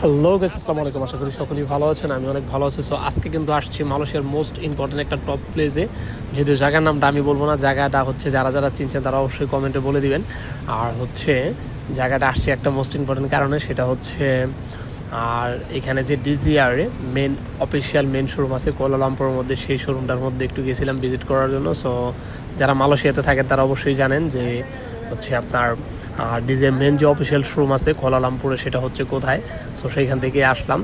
Hello guys, আসসালামু আলাইকুম। আশা করি সকলেই ভালো আছেন। আমি অনেক ভালো আছি। সো আজকে কিন্তু আসছি মালয়েশিয়ার মোস্ট ইম্পর্টেন্ট একটা টপ প্লেসে। যেহেতু জায়গার নামটা আমি বলবো না, জায়গাটা হচ্ছে যারা যারা চিনছেন তারা অবশ্যই কমেন্টে বলে দিবেন। আর হচ্ছে জায়গাটা আসছে একটা মোস্ট ইম্পর্টেন্ট কারণে, সেটা হচ্ছে আর এখানে যে ডিজিআর মেন শোরুম আছে কুয়ালালামপুরের মধ্যে, সেই শোরুমটার মধ্যে একটু গেছিলাম ভিজিট করার জন্য। সো যারা মালয়েশিয়াতে থাকেন তারা অবশ্যই জানেন যে হচ্ছে আপনার ডিজের মেন যে অফিসিয়াল শোরুম আছে কুয়ালালামপুরে, সেটা হচ্ছে কোথায়। সো সেইখান থেকে আসলাম।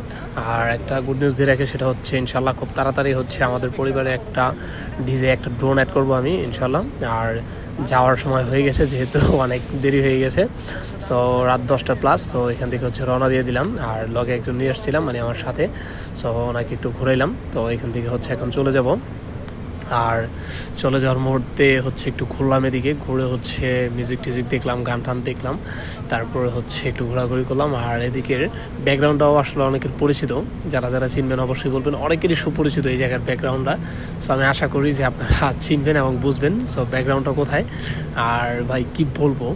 আর একটা গুড নিউজ দিয়ে রাখে, সেটা হচ্ছে ইনশাল্লাহ খুব তাড়াতাড়ি হচ্ছে আমাদের পরিবারে একটা একটা ড্রোন অ্যাড করবো আমি ইনশাল্লাহ। আর যাওয়ার সময় হয়ে গেছে, যেহেতু অনেক দেরি হয়ে গেছে। সো রাত 10টা প্লাস। সো এখান থেকে হচ্ছে রওনা দিয়ে দিলাম। আর লগে একটু নিয়ে এসেছিলাম, মানে আমার সাথে। সো ওনাকে একটু ঘুরাইলাম। তো এখান থেকে হচ্ছে এখন চলে যাব। আর চলে যাওয়ার মুহূর্তে হচ্ছে একটু ঘুরলাম, এদিকে ঘুরে হচ্ছে মিউজিক টিউজিক দেখলাম, গান টান দেখলাম, তারপরে হচ্ছে একটু ঘোরাঘুরি করলাম। আর এদিকের ব্যাকগ্রাউন্ডটাও আসলে অনেকের পরিচিত, যারা যারা চিনবেন অবশ্যই বলবেন, অনেকেরই সুপরিচিত এই জায়গার ব্যাকগ্রাউন্ডটা। সো আমি আশা করি যে আপনারা চিনবেন এবং বুঝবেন সো ব্যাকগ্রাউন্ডটা কোথায়। আর ভাই কি বলবো,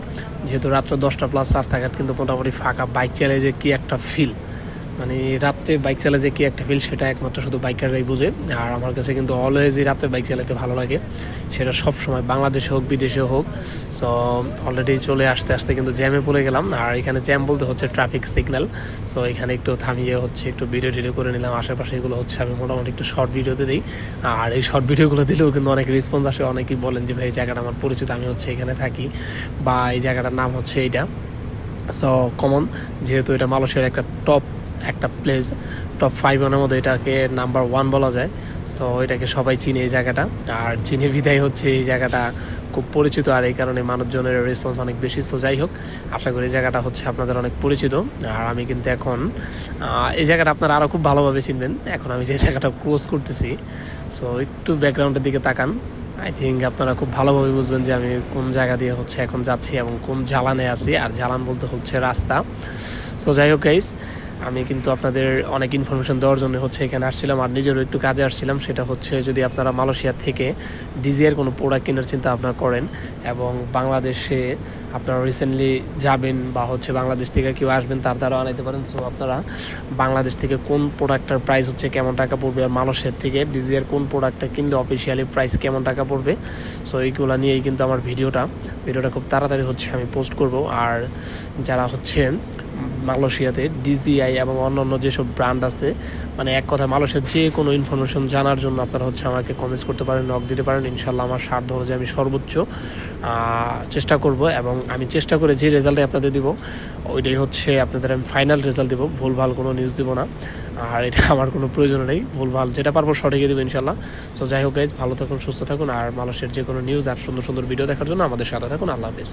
যেহেতু রাত্র 10টা প্লাস, রাস্তাঘাট কিন্তু মোটামুটি ফাঁকা, বাইক চালিয়ে যে কি একটা ফিল, মানে রাত্রে বাইক চালাতে যে কি একটা ফিল, সেটা একমাত্র শুধু বাইকাররাই বুঝে। আর আমার কাছে কিন্তু অলওয়েজই রাত্রে বাইক চালাতে ভালো লাগে, সেটা সব সময়, বাংলাদেশে হোক বিদেশে হোক। সো অলরেডি চলে আসতে আসতে কিন্তু জ্যামে পড়ে গেলাম। আর এখানে জ্যাম বলতে হচ্ছে ট্রাফিক সিগন্যাল। সো এখানে একটু থামিয়ে হচ্ছে একটু ভিডিও টিডিও করে নিলাম। আশেপাশে এগুলো হচ্ছে আমি মোটামুটি একটু শর্ট ভিডিওতে দিই। আর এই শর্ট ভিডিওগুলো দিলেও কিন্তু অনেক রেসপন্স আসে, অনেকেই বলেন যে ভাই এই জায়গাটা আমার পরিচিত, আমি হচ্ছে এখানে থাকি, বা এই জায়গাটার নাম হচ্ছে এইটা। সো কমন, যেহেতু এটা মালয়েশিয়ার একটা প্লেস, টপ 5 মধ্যে এটাকে নাম্বার 1 বলা যায়। সো এটাকে সবাই চিনে এই জায়গাটা। আর চিনে বিদায় হচ্ছে এই জায়গাটা খুব পরিচিত, আর এই কারণে মানুষজনের রেসপন্স অনেক বেশি। সো যাই হোক, আশা করি এই জায়গাটা হচ্ছে আপনাদের অনেক পরিচিত। আর আমি কিন্তু এখন এই জায়গাটা আপনারা আরও খুব ভালোভাবে চিনবেন এখন আমি যে জায়গাটা ক্রস করতেছি। সো একটু ব্যাকগ্রাউন্ডের দিকে তাকান, আই থিঙ্ক আপনারা খুব ভালোভাবে বুঝবেন যে আমি কোন জায়গা দিয়ে হচ্ছে এখন যাচ্ছি এবং কোন জালানে আছি। আর জালান বলতে হচ্ছে রাস্তা। সো যাই হোক গাইস, আমি কিন্তু আপনাদের অনেক ইনফরমেশন দেওয়ার জন্য হচ্ছে এখানে আসছিলাম, আর নিজেরও একটু কাজে আসছিলাম। সেটা হচ্ছে যদি আপনারা মালয়েশিয়া থেকে ডিজিআর কোনো প্রোডাক্ট কেনার চিন্তা ভাবনা করেন এবং বাংলাদেশে আপনারা রিসেন্টলি যাবেন, বা হচ্ছে বাংলাদেশ থেকে কেউ আসবেন, তার দ্বারা আনাইতে পারেন। সো আপনারা বাংলাদেশ থেকে কোন প্রোডাক্টটার প্রাইস হচ্ছে কেমন টাকা পড়বে, আর মালয়েশিয়ার থেকে ডিজিআর কোন প্রোডাক্টটা কিনলে অফিসিয়ালি প্রাইস কেমন টাকা পড়বে, সো এইগুলো নিয়েই কিন্তু আমার ভিডিওটা খুব তাড়াতাড়ি হচ্ছে আমি পোস্ট করব। আর যারা হচ্ছে মালয়েশিয়াতে ডিজিআই এবং অন্যান্য যেসব ব্র্যান্ড আছে, মানে এক কথা মালয়েশিয়ার যে কোনো ইনফরমেশন জানার জন্য আপনারা হচ্ছে আমাকে কমেন্টস করতে পারেন, নক দিতে পারেন। ইনশাল্লাহ আমার সাধ্য অনুযায়ী আমি সর্বোচ্চ চেষ্টা করব, এবং আমি চেষ্টা করে যে রেজাল্টে আপনাদের দিব ওইটাই হচ্ছে আপনাদের আমি ফাইনাল রেজাল্ট দেবো, ভুলভাল কোনো নিউজ দিব না। আর এটা আমার কোনো প্রয়োজন নেই, ভুলভাল যেটা পারবো সঠিকই দেবো ইনশাল্লাহ। সো যাই হোক গাইজ, ভালো থাকুন, সুস্থ থাকুন। আর মালয়েশিয়ার যে কোনো নিউজ আর সুন্দর সুন্দর ভিডিও দেখার জন্য আমাদের সাথে থাকুন। আল্লাহ হাফেজ।